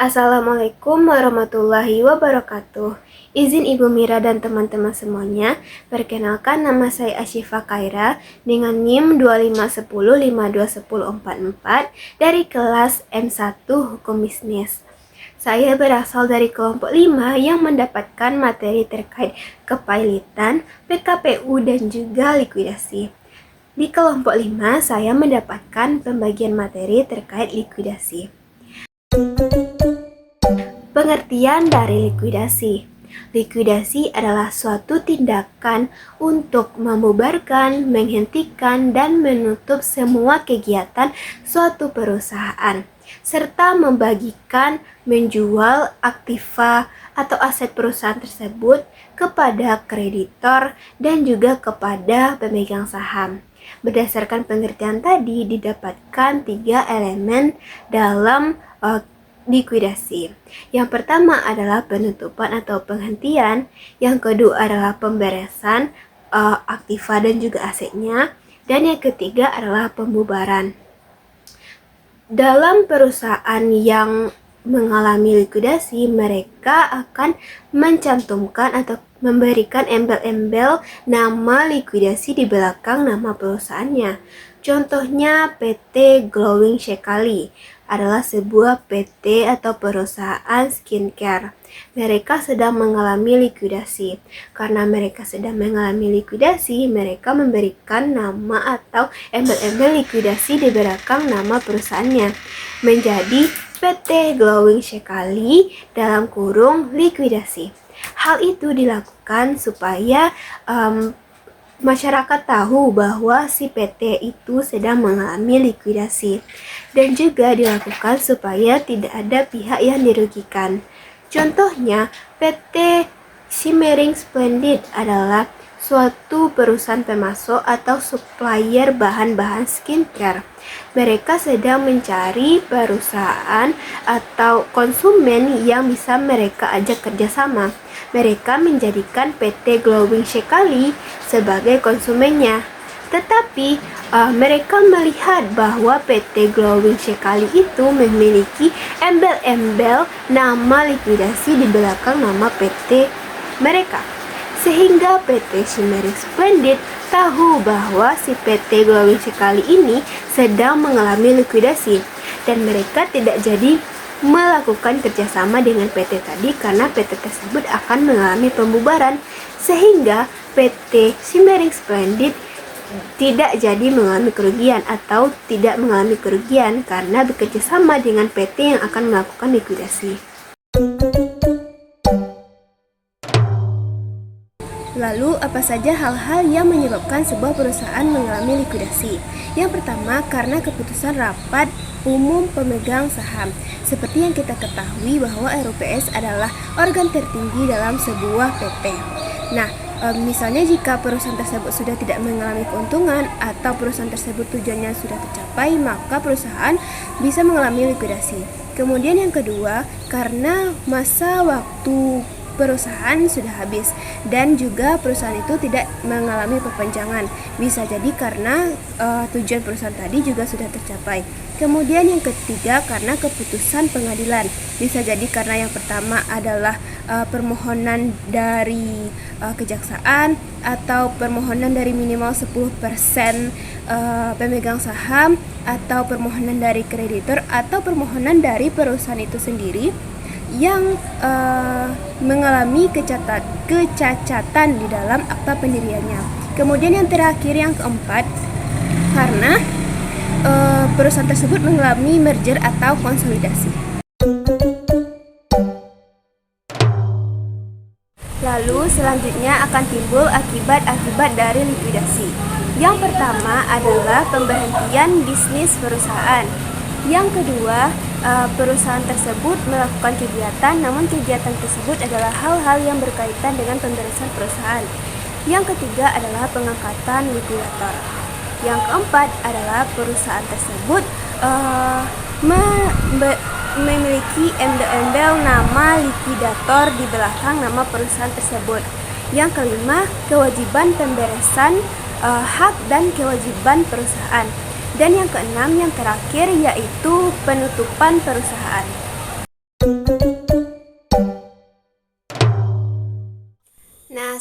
Assalamualaikum warahmatullahi wabarakatuh. Izin Ibu Mira dan teman-teman semuanya, perkenalkan nama saya Asyifa Kaira dengan NIM 2510521044 dari kelas M1 Hukum Bisnis. Saya berasal dari kelompok 5 yang mendapatkan materi terkait kepailitan, PKPU dan juga likuidasi. Di kelompok 5 saya mendapatkan pembagian materi terkait likuidasi. Pengertian dari likuidasi. Likuidasi adalah suatu tindakan untuk membubarkan, menghentikan, dan menutup semua kegiatan suatu perusahaan, serta membagikan, menjual aktiva atau aset perusahaan tersebut kepada kreditor dan juga kepada pemegang saham. Berdasarkan pengertian tadi, didapatkan 3 elemen dalam likuidasi. Yang pertama adalah penutupan atau penghentian, yang kedua adalah pemberesan aktiva dan juga asetnya, dan yang ketiga adalah pembubaran. Dalam perusahaan yang mengalami likuidasi, mereka akan mencantumkan atau memberikan embel-embel nama likuidasi di belakang nama perusahaannya. Contohnya PT Glowing Sekali adalah sebuah PT atau perusahaan skincare. Mereka sedang mengalami likuidasi. Karena mereka sedang mengalami likuidasi, mereka memberikan nama atau embel-embel likuidasi di belakang nama perusahaannya menjadi PT Glowing Sekali dalam kurung likuidasi. Hal itu dilakukan supaya masyarakat tahu bahwa si PT itu sedang mengalami likuidasi, dan juga dilakukan supaya tidak ada pihak yang dirugikan. Contohnya, PT Simmering Splendid adalah suatu perusahaan pemasok atau supplier bahan-bahan skincare. Mereka sedang mencari perusahaan atau konsumen yang bisa mereka ajak kerjasama. Mereka menjadikan PT Glowing Sekali sebagai konsumennya. Tetapi mereka melihat bahwa PT Glowing Sekali itu memiliki embel-embel nama likuidasi di belakang nama PT mereka. Sehingga PT Simmering Splendid tahu bahwa si PT Glowing Sekali ini sedang mengalami likuidasi, dan mereka tidak jadi melakukan kerjasama dengan PT tadi karena PT tersebut akan mengalami pembubaran, sehingga PT Simmering Splendid tidak jadi mengalami kerugian atau tidak mengalami kerugian karena bekerja sama dengan PT yang akan melakukan likuidasi. Lalu, apa saja hal-hal yang menyebabkan sebuah perusahaan mengalami likuidasi? Yang pertama, karena keputusan rapat umum pemegang saham. Seperti yang kita ketahui bahwa RUPS adalah organ tertinggi dalam sebuah PT. Nah, misalnya jika perusahaan tersebut sudah tidak mengalami keuntungan atau perusahaan tersebut tujuannya sudah tercapai, maka perusahaan bisa mengalami likuidasi. Kemudian yang kedua, karena masa waktu perusahaan sudah habis dan juga perusahaan itu tidak mengalami perpanjangan. Bisa jadi karena tujuan perusahaan tadi juga sudah tercapai. Kemudian yang ketiga, karena keputusan pengadilan. Bisa jadi karena yang pertama adalah permohonan dari kejaksaan atau permohonan dari minimal 10% pemegang saham, atau permohonan dari kreditor, atau permohonan dari perusahaan itu sendiri yang mengalami kecacatan di dalam akta pendiriannya. Kemudian yang terakhir, yang keempat, karena perusahaan tersebut mengalami merger atau konsolidasi. Lalu selanjutnya akan timbul akibat-akibat dari likuidasi. Yang pertama adalah pemberhentian bisnis perusahaan. Yang kedua, perusahaan tersebut melakukan kegiatan, namun kegiatan tersebut adalah hal-hal yang berkaitan dengan pemberesan perusahaan. Yang ketiga adalah pengangkatan likuidator. Yang keempat adalah perusahaan tersebut memiliki embel-embel nama likuidator di belakang nama perusahaan tersebut. Yang kelima, kewajiban pemberesan hak dan kewajiban perusahaan. Dan yang keenam, yang terakhir, yaitu penutupan perusahaan.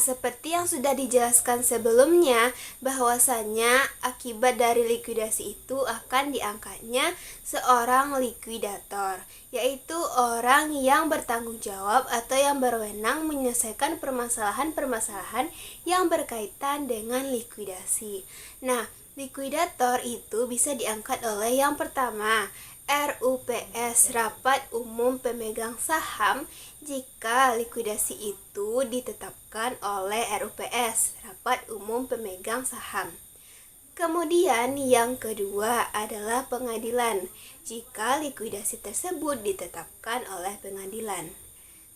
seperti yang sudah dijelaskan sebelumnya, bahwasanya akibat dari likuidasi itu akan diangkatnya seorang likuidator, yaitu orang yang bertanggung jawab atau yang berwenang menyelesaikan permasalahan-permasalahan yang berkaitan dengan likuidasi. Nah, likuidator itu bisa diangkat oleh yang pertama, RUPS, Rapat Umum Pemegang Saham, jika likuidasi itu ditetapkan oleh RUPS, Rapat Umum Pemegang Saham. Kemudian yang kedua adalah pengadilan, jika likuidasi tersebut ditetapkan oleh pengadilan.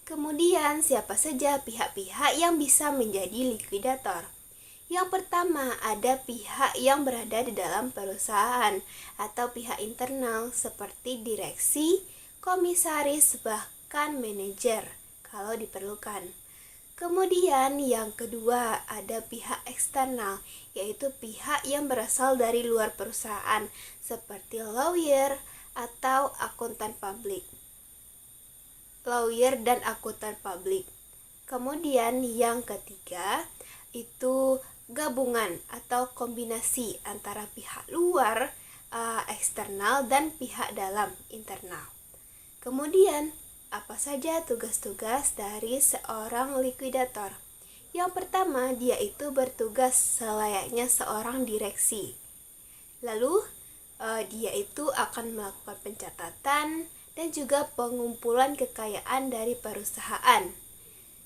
Kemudian siapa saja pihak-pihak yang bisa menjadi likuidator? Yang pertama, ada pihak yang berada di dalam perusahaan atau pihak internal seperti direksi, komisaris, bahkan manajer kalau diperlukan. Kemudian yang kedua, ada pihak eksternal, yaitu pihak yang berasal dari luar perusahaan seperti lawyer atau akuntan publik. Lawyer dan akuntan publik. Kemudian yang ketiga, itu gabungan atau kombinasi antara pihak luar eksternal dan pihak dalam internal. Kemudian, apa saja tugas-tugas dari seorang likuidator? Yang pertama, dia itu bertugas selayaknya seorang direksi. Lalu, dia itu akan melakukan pencatatan dan juga pengumpulan kekayaan dari perusahaan.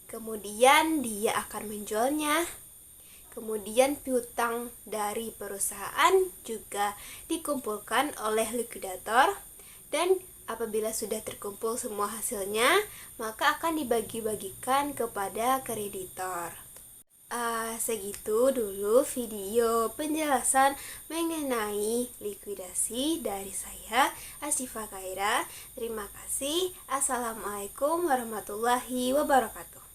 Kemudian, dia akan menjualnya. Kemudian piutang dari perusahaan juga dikumpulkan oleh likuidator, dan apabila sudah terkumpul semua hasilnya, maka akan dibagi-bagikan kepada kreditor. Segitu dulu video penjelasan mengenai likuidasi dari saya, Asyifa Khaira. Terima kasih. Assalamualaikum warahmatullahi wabarakatuh.